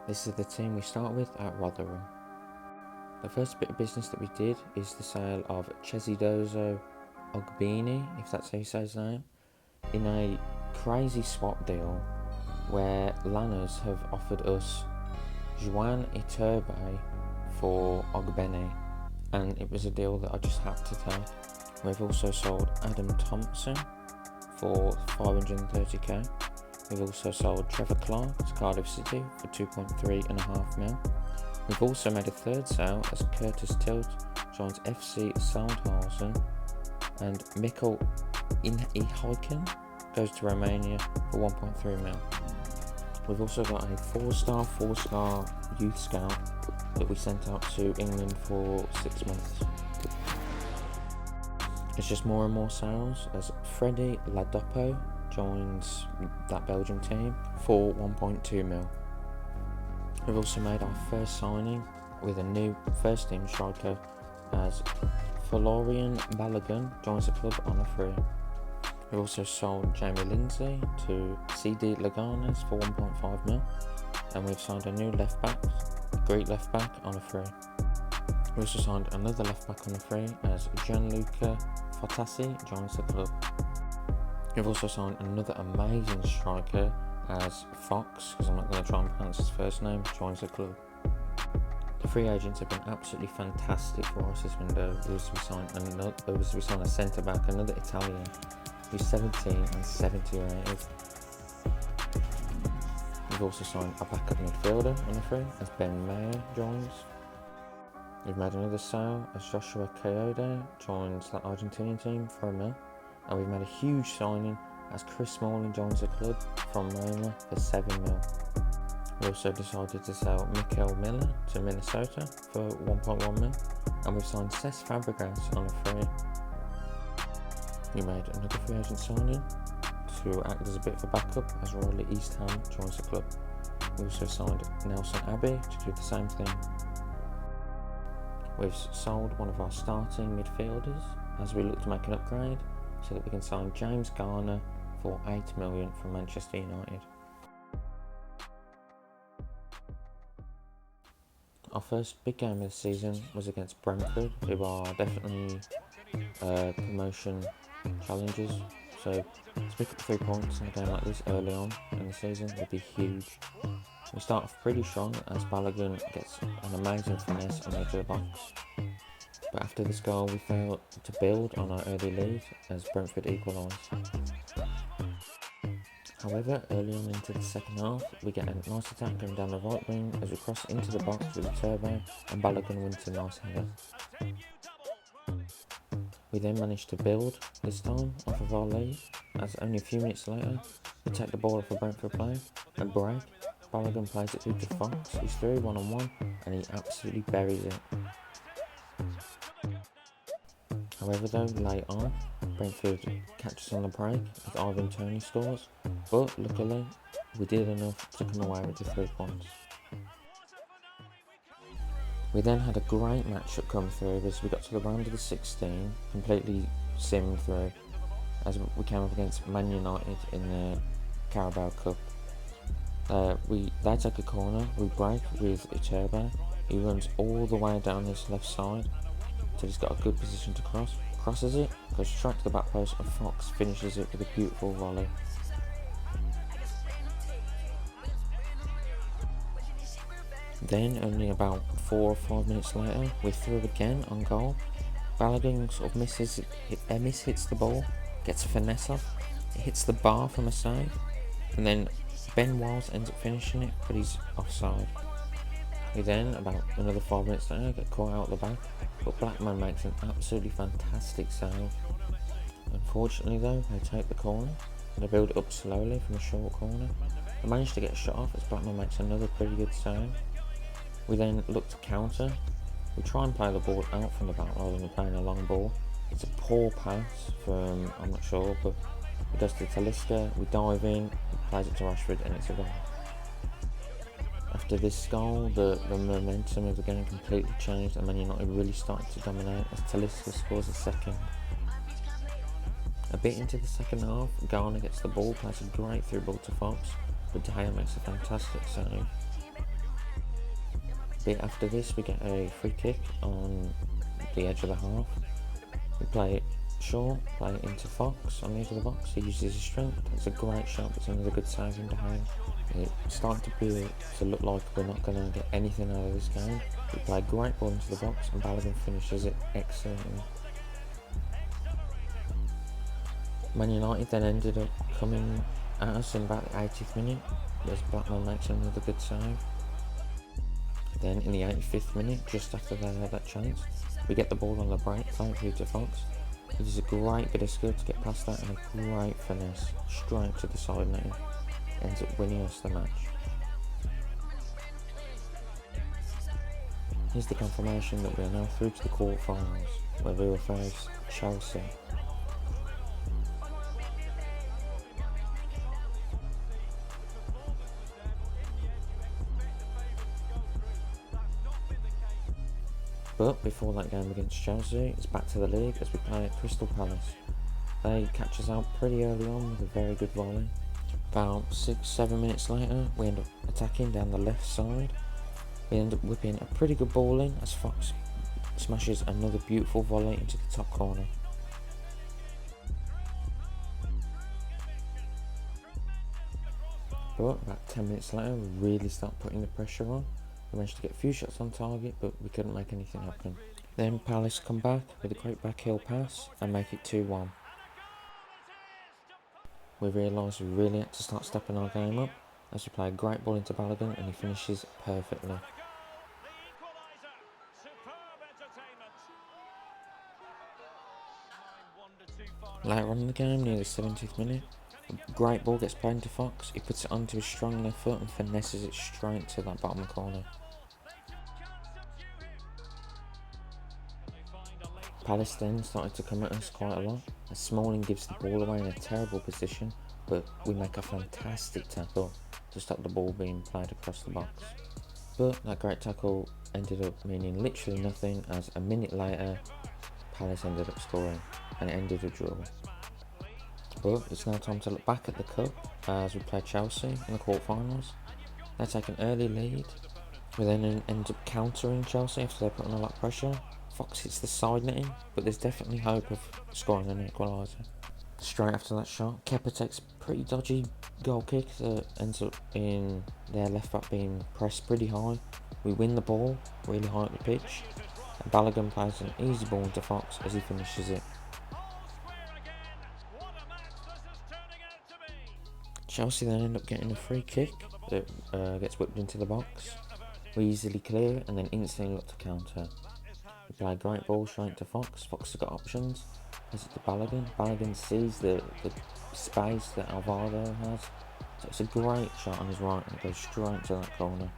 This is the team we start with at Rotherham. The first bit of business that we did is the sale of Chesidozo Ogbini, if that's how you say his name, in a crazy swap deal where Lanners have offered us Juan Iturbe for Ogbeni, and it was a deal that I just had to take. We've also sold Adam Thompson for 530k. We've also sold Trevor Clark to Cardiff City for 2.3.5 mil. We've also made a third sale as Curtis Tilt joins FC Sandhausen, and Mikkel Ihuyken goes to Romania for 1.3 mil. We've also got a 4-star youth scout that we sent out to England for 6 months. It's just more and more sales as Freddie Ladopo joins that Belgium team for 1.2 mil. We've also made our first signing with a new first team striker as Florian Balogun joins the club on a free. We've also sold Jamie Lindsay to CD Leganes for 1.5 mil, and we've signed a new left back, Greek left back, on a free. We also signed another left back on a free as Gianluca Fotassi joins the club. We've also signed another amazing striker as Fox, because I'm not going to try and pronounce his first name, joins the club. The free agents have been absolutely fantastic for us this window. There was to signed a centre back, another Italian, who's 17 and 70 rated. We've also signed a backup midfielder on a free as Ben Mayer joins. We've made another sale as Joshua Coyote joins the Argentinian team for a mil. And we've made a huge signing as Chris Smalling joins the club from Roma for 7 mil. We also decided to sell Mikael Miller to Minnesota for 1.1 mil, and we've signed Cesc Fabregas on a free. We made another free agent signing to act as a bit of a backup as Riley Eastham joins the club. We also signed Nelson Abbey to do the same thing. We've sold one of our starting midfielders as we look to make an upgrade so that we can sign James Garner for 8 million from Manchester United. Our first big game of the season was against Brentford, who are definitely promotion challengers, so to pick up 3 points in a game like this early on in the season would be huge. We start off pretty strong as Balogun gets an amazing finesse on the edge of the box, but after this goal we failed to build on our early lead as Brentford equalised. However, early on into the second half, we get a nice attack going down the right wing as we cross into the box with a turbo, and Balogun wins a nice header. We then manage to build this time off of our lead, as only a few minutes later, we take the ball off a Brentford player and break. Balogun plays it through to Fox, who's through 1-on-1, and he absolutely buries it. However though, late on, Brentford catches on the break as Ivan Toney scores, but luckily we did enough to come away with the 3 points. We then had a great matchup come through as we got to the round of the 16, completely simmed through, as we came up against Man United in the Carabao Cup. They take a corner, we break with Iturbe, he runs all the way down this left side till he's got a good position to cross, crosses it, goes straight to the back post, and Fox finishes it with a beautiful volley. Then, only about 4 or 5 minutes later, we're through again on goal. Balogun sort of miss-hits the ball, gets a finesse off, it hits the bar from a save, and then Ben Wiles ends up finishing it, but he's offside. We then, about another 5 minutes later, get caught out the back, but Blackman makes an absolutely fantastic save. Unfortunately though, they take the corner, and they build it up slowly from a short corner. They manage to get a shot off as Blackman makes another pretty good save. We then look to counter. We try and play the ball out from the back rather than playing a long ball. It's a poor pass from, I'm not sure, but it goes to Talisca, we dive in, he plays it to Rashford, and it's a goal. After this goal, the momentum of the game completely changed, and Man United really started to dominate as Talisca scores a second. A bit into the second half, Garner gets the ball, plays a great through ball to Fox, but De Gea makes a fantastic save. A bit after this, we get a free kick on the edge of the half. We play it short, play it into Fox on the edge of the box. He uses his strength. It's a great shot, it's another good save in behind. It's starting to build to look like we're not going to get anything out of this game. We play a great ball into the box and Balogun finishes it excellently. Man United then ended up coming at us in about the 80th minute, as Blackman makes another good save. Then in the 85th minute, just after they had that chance, we get the ball on the break, play it through to Fox. It is a great bit of skill to get past that and a great finesse, straight to the side netting. Ends up winning us the match. Here's the confirmation that we are now through to the quarterfinals, where we will face Chelsea. But before that game against Chelsea, it's back to the league as we play at Crystal Palace. They catch us out pretty early on with a very good volley. About 6-7 minutes later, we end up attacking down the left side. We end up whipping a pretty good ball in as Fox smashes another beautiful volley into the top corner. But about 10 minutes later, we really start putting the pressure on. We managed to get a few shots on target, but we couldn't make anything happen. Then Palace come back with a great backheel pass and make it 2-1. We realised we really had to start stepping our game up as we play a great ball into Balogun and he finishes perfectly. Later on in the game, near the 70th minute, a great ball gets played into Fox. He puts it onto his strong left foot and finesses it straight to that bottom corner. Palace then started to come at us quite a lot as Smalling gives the ball away in a terrible position, but we make a fantastic tackle to stop the ball being played across the box. But that great tackle ended up meaning literally nothing as a minute later Palace ended up scoring and it ended a draw. But it's now time to look back at the cup as we play Chelsea in the quarterfinals. They take an early lead. We then end up countering Chelsea after they put on a lot of pressure. Fox hits the side netting, but there's definitely hope of scoring an equaliser. Straight after that shot, Kepa takes a pretty dodgy goal kick that ends up in their left back being pressed pretty high. We win the ball really high up the pitch, and Balogun plays an easy ball into Fox as he finishes it. Chelsea then end up getting a free kick that gets whipped into the box. We easily clear it and then instantly look to counter. We play a great ball straight to Fox. Fox has got options. Plays it to Balogun. Balogun sees the space that Alvaro has. So it's a great shot on his right and it goes straight to that corner.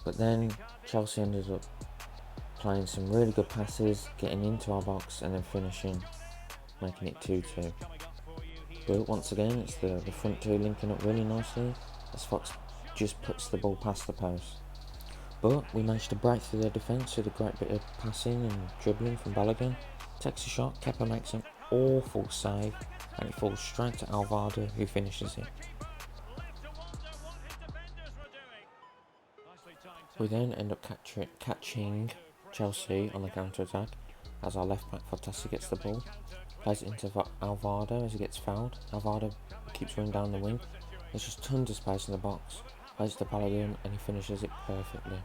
But then Chelsea ended up playing some really good passes, getting into our box and then finishing, making it 2-2. But once again, it's the front two linking up really nicely as Fox just puts the ball past the post. But we managed to break through their defence with a great bit of passing and dribbling from Balogun. Takes a shot, Kepa makes an awful save and it falls straight to Alvaro who finishes it. We then end up catching Chelsea on the counter-attack as our left back Fantastic gets the ball. Plays it into Alvaro as he gets fouled. Alvaro keeps running down the wing. There's just tons of space in the box. Plays it to Balogun and he finishes it perfectly.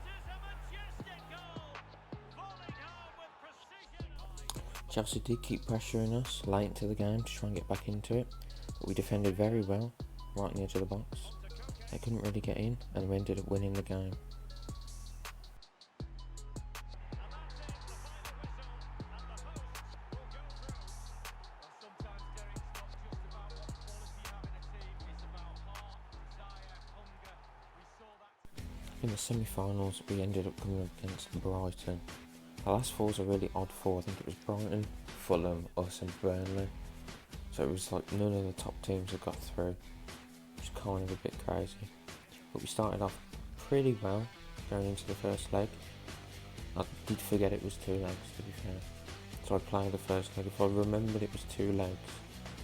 Chelsea did keep pressuring us late into the game to try and get back into it, but we defended very well right on the edge of the box. They couldn't really get in and we ended up winning the game. In the semi-finals, we ended up coming up against Brighton. The last four was a really odd four. I think it was Brighton, Fulham, us and Burnley. So it was like none of the top teams had got through, which is kind of a bit crazy. But we started off pretty well going into the first leg. I did forget it was 2 legs, to be fair. So I played the first leg. If I remembered it was 2 legs,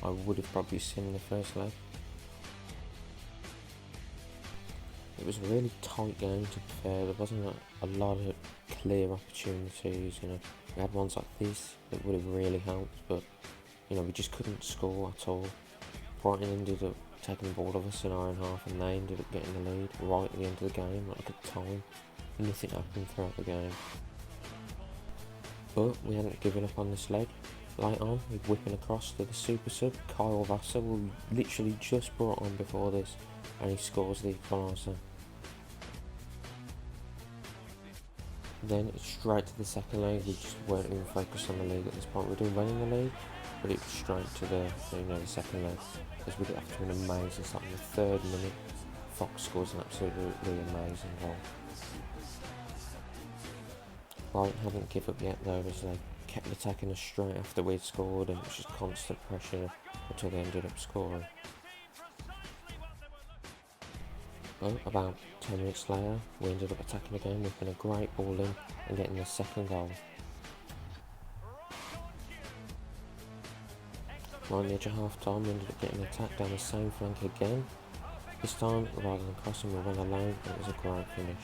I would have probably seen the first leg. It was a really tight game, to be fair. There wasn't a lot of clear opportunities. We had ones like this that would have really helped, but we just couldn't score at all. Brighton ended up taking the ball of us in our own half, and they ended up getting the lead right at the end of the game. Like at time, nothing happened throughout the game, but we hadn't given up on this leg. Late on, we're whipping across to the super sub, Kyle Vassell, who we literally just brought on before this, and he scores the equaliser. Then it's straight to the second leg. We just weren't even focused on the league at this point. We're doing well in the league, but it was straight to the second leg, as we get after an amazing start. In the 3rd minute, Fox scores an absolutely amazing goal. Brighton hadn't given up yet though, as they kept attacking us straight after we'd scored, and it was just constant pressure until they ended up scoring. But about 10 minutes later, we ended up attacking again, whipping a great ball in and getting the second goal. Right on the edge of half time, we ended up getting attacked down the same flank again. This time, rather than crossing, we went alone, and it was a great finish.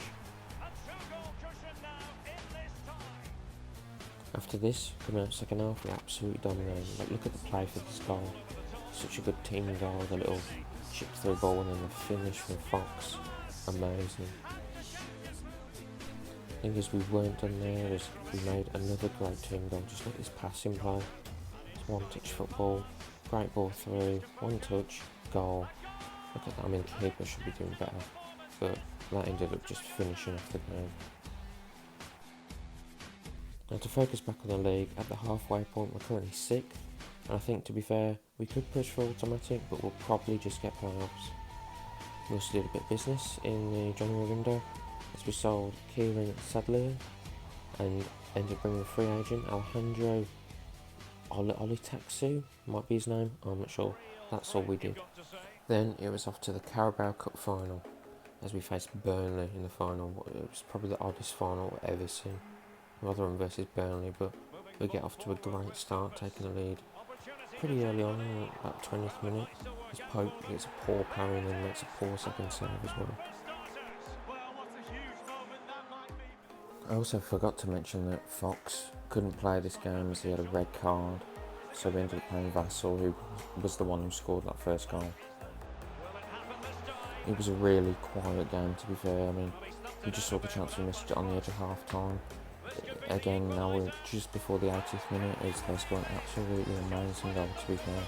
After this, coming out second half, we absolutely dominated. Look at the play for this goal. Such a good team goal, the little chip through ball and then the finish from Fox. Amazing. I think as we weren't done there, as we made another great team goal. Just look at this passing play. It's one touch football, great ball through, one touch, goal. Look at that, the keeper should be doing better, but that ended up just finishing off the game. Now to focus back on the league, at the halfway point we're currently 6th, and I think, to be fair, we could push for automatic, but we'll probably just get playoffs. We also did a bit of business in the January window, as we sold Kieran Sadler and ended up bringing a free agent, Alejandro Olitaksu, might be his name, I'm not sure. That's all we did. Then it was off to the Carabao Cup final, as we faced Burnley in the final. It was probably the oddest final I've ever seen. Rotherham versus Burnley, but we get off to a great start, taking the lead pretty early on, in about 20th minute. As Pope gets a poor parry and then makes a poor second serve as well. I also forgot to mention that Fox couldn't play this game as he had a red card, so we ended up playing Vassell, who was the one who scored that first goal. It was a really quiet game, to be fair. We just saw the chance we missed it on the edge of half time. Again, now we're just before the 80th minute, as they scored an absolutely amazing goal, to be fair.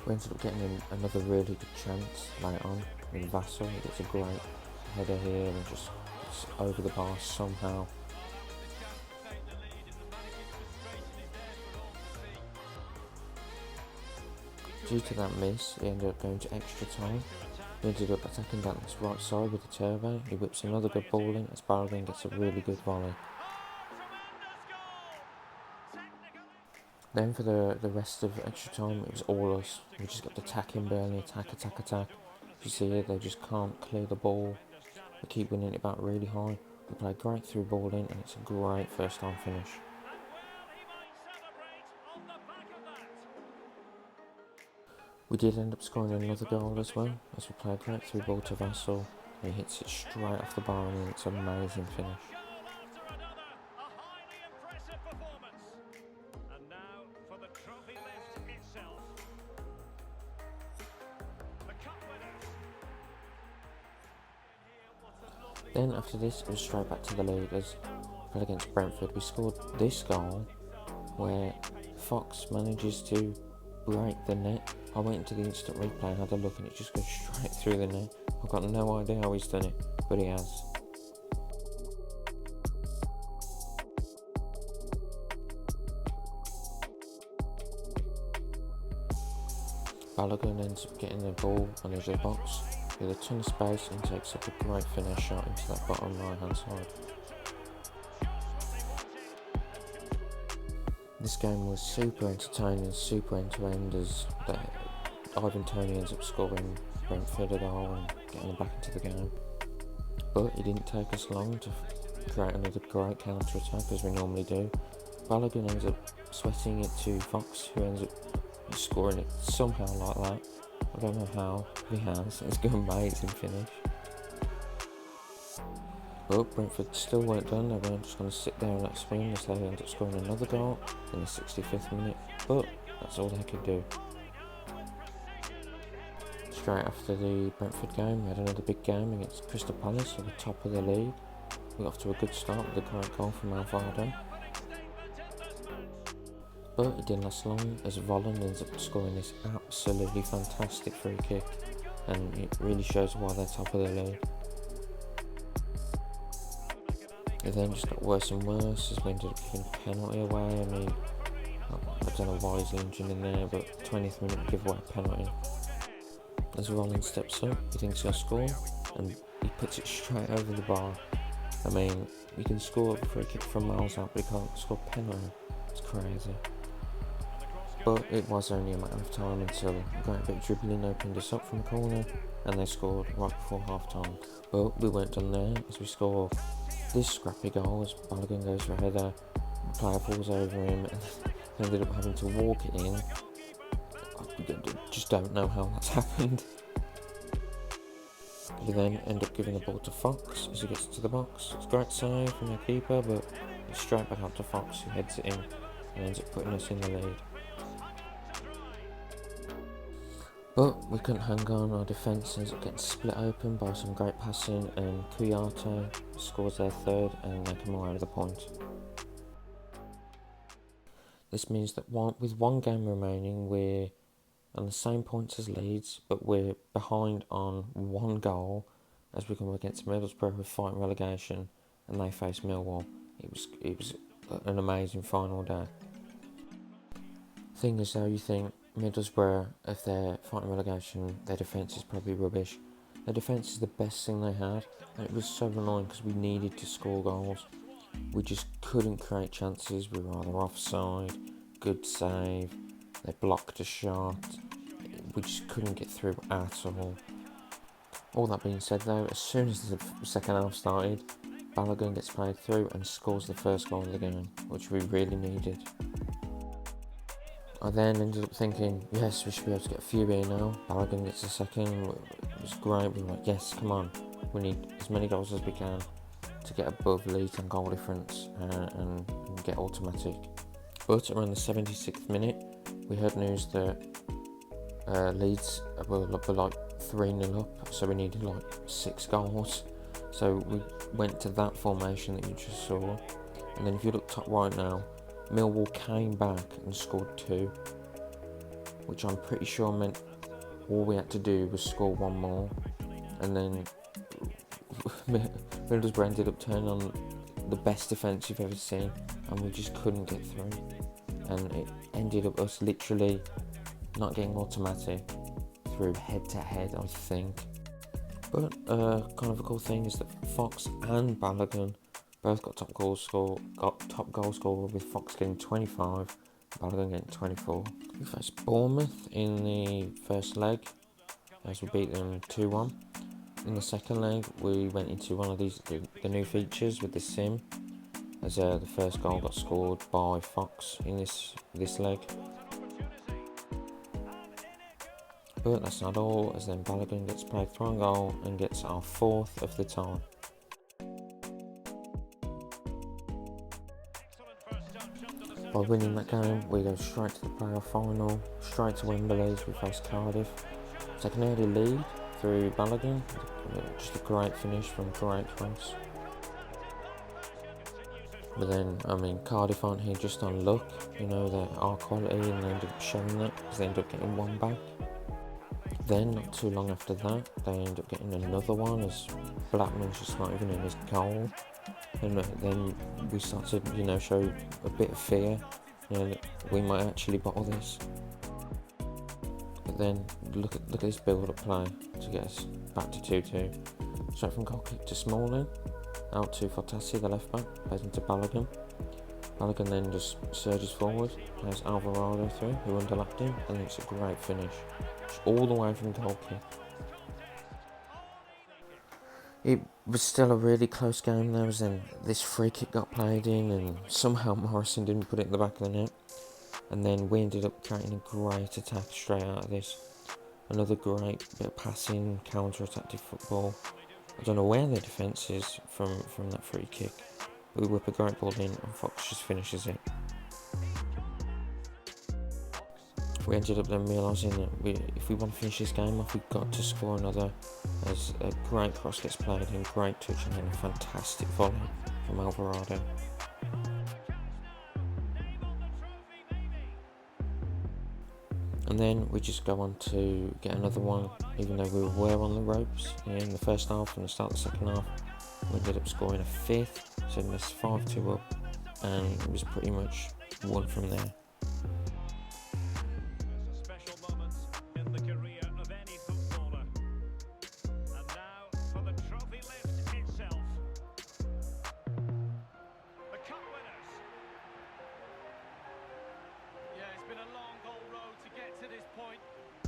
We ended up getting another really good chance later on in Vassell. He gets a great header here and just gets over the bar somehow. Due to that miss, he ended up going to extra time. He ended up attacking down this right side with the turbo. He whips another good ball in as Barrowden gets a really good volley. Then for the rest of extra time, it was all us. We just got attacking Burnley, attack. You see here, they just can't clear the ball. We keep winning it back really high. We play great through ball in, and it's a great first time finish. We did end up scoring another goal as well, as we play a great through ball to Vassell, and he hits it straight off the bar, and it's an amazing finish. Then after this, it was straight back to the league as we played against Brentford. We scored this goal where Fox manages to break the net. I went into the instant replay and had a look, and it just goes straight through the net. I've got no idea how he's done it, but he has. Balogun ends up getting the ball on the edge of the box with a ton of space and takes up a great finish shot into that bottom right hand side. This game was super entertaining, super end to end, as Ivan Toney ends up scoring Brentford a goal and getting them back into the game. But it didn't take us long to create another great counter attack, as we normally do. Balogun ends up sweating it to Fox, who ends up scoring it somehow like that. I don't know how he has. It's gone amazing finish. But Brentford still weren't done. They weren't just going to sit there and let swing as they ended up scoring another goal in the 65th minute. But that's all they could do. Straight after the Brentford game, we had another big game against Crystal Palace at the top of the league. We got off to a good start with a great goal from Alvaro. But it didn't last long as Volland ends up scoring this absolutely fantastic free kick, and it really shows why they're top of the league. It then just got worse and worse as we ended up giving a penalty away. I mean, I don't know why he's lunging in there, but 20th minute we give away a penalty. As Volland steps up, he thinks he'll score, and he puts it straight over the bar. I mean, you can score a free kick from miles out, but you can't score a penalty. It's crazy. But it was only a matter of time until a great bit of dribbling opened us up from the corner, and they scored right before half time. But we weren't done there as we scored this scrappy goal as Balogun goes for a header, the player falls over him and ended up having to walk it in. I just don't know how that's happened. We then end up giving the ball to Fox as he gets to the box. It's a great save from the keeper, but it's straight back up to Fox who heads it in and ends up putting us in the lead. But we couldn't hang on. Our defence ends up getting split open by some great passing, and Kouyaté scores their third and they come away with a point. This means that with one game remaining, we're on the same points as Leeds, but we're behind on one goal as we come against Middlesbrough who fight relegation, and they face Millwall. It was an amazing final day. Thing is though, you think Middlesbrough, if they're fighting relegation, their defence is probably rubbish. Their defence is the best thing they had, and it was so annoying because we needed to score goals. We just couldn't create chances. We were either offside, good save, they blocked a shot. We just couldn't get through at all. All that being said though, as soon as the second half started, Balogun gets played through and scores the first goal of the game, which we really needed. I then ended up thinking, yes, we should be able to get a few here now. Balogun gets a second. It was great. We were like, yes, come on. We need as many goals as we can to get above Leeds on goal difference and get automatic. But around the 76th minute, we heard news that Leeds were like 3-0 up, so we needed like 6 goals. So we went to that formation that you just saw. And then if you look top right now, Millwall came back and scored 2, which I'm pretty sure meant all we had to do was score 1 more, and then Middlesbrough ended up turning on the best defence you've ever seen, and we just couldn't get through, and it ended up us literally not getting automatic through head to head, I think. But kind of a cool thing is that Fox and Balogun both got top goal scorer with Fox getting 25, Balogun getting 24. We faced Bournemouth in the first leg as we beat them 2-1. In the second leg, we went into one of the new features with the sim, as the first goal got scored by Fox in this leg. But that's not all, as then Balogun gets played through on goal and gets our 4th of the time. By winning that game, we go straight to the playoff final, straight to Wembley as we face Cardiff. Take an early lead through Balogun, just a great finish from a great cross. But then, I mean, Cardiff aren't here just on luck, they're our quality, and they end up showing that because they end up getting 1 back. Then, not too long after that, they end up getting another one as Blackman's just not even in his goal. And then we start to, show a bit of fear, that we might actually bottle this. But then, look at this build-up play to get us back to 2-2. Straight from goal kick to Smalling, out to Fortassi, the left back, plays into Balogun. Balogun then just surges forward, plays Alvarado through, who underlapped him, and it's a great finish. Just all the way from goal kick. It was still a really close game though, as then this free kick got played in and somehow Morrison didn't put it in the back of the net. And then we ended up creating a great attack straight out of this. Another great bit of passing, counter-attacking football. I don't know where the defence is from that free kick. We whip a great ball in and Fox just finishes it. We ended up then realising that if we want to finish this game off, we've got to score another, as a great cross gets played and great touch and then a fantastic volley from Alvarado. And then we just go on to get another one, even though we were on the ropes in the first half and the start of the second half. We ended up scoring a fifth, setting us 5-2 up, and it was pretty much won from there.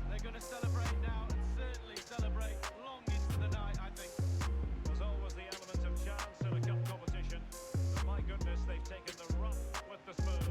They're going to celebrate now and certainly celebrate long into the night, I think. There's always the element of chance in a cup competition. But my goodness, they've taken the rough with the Spurs.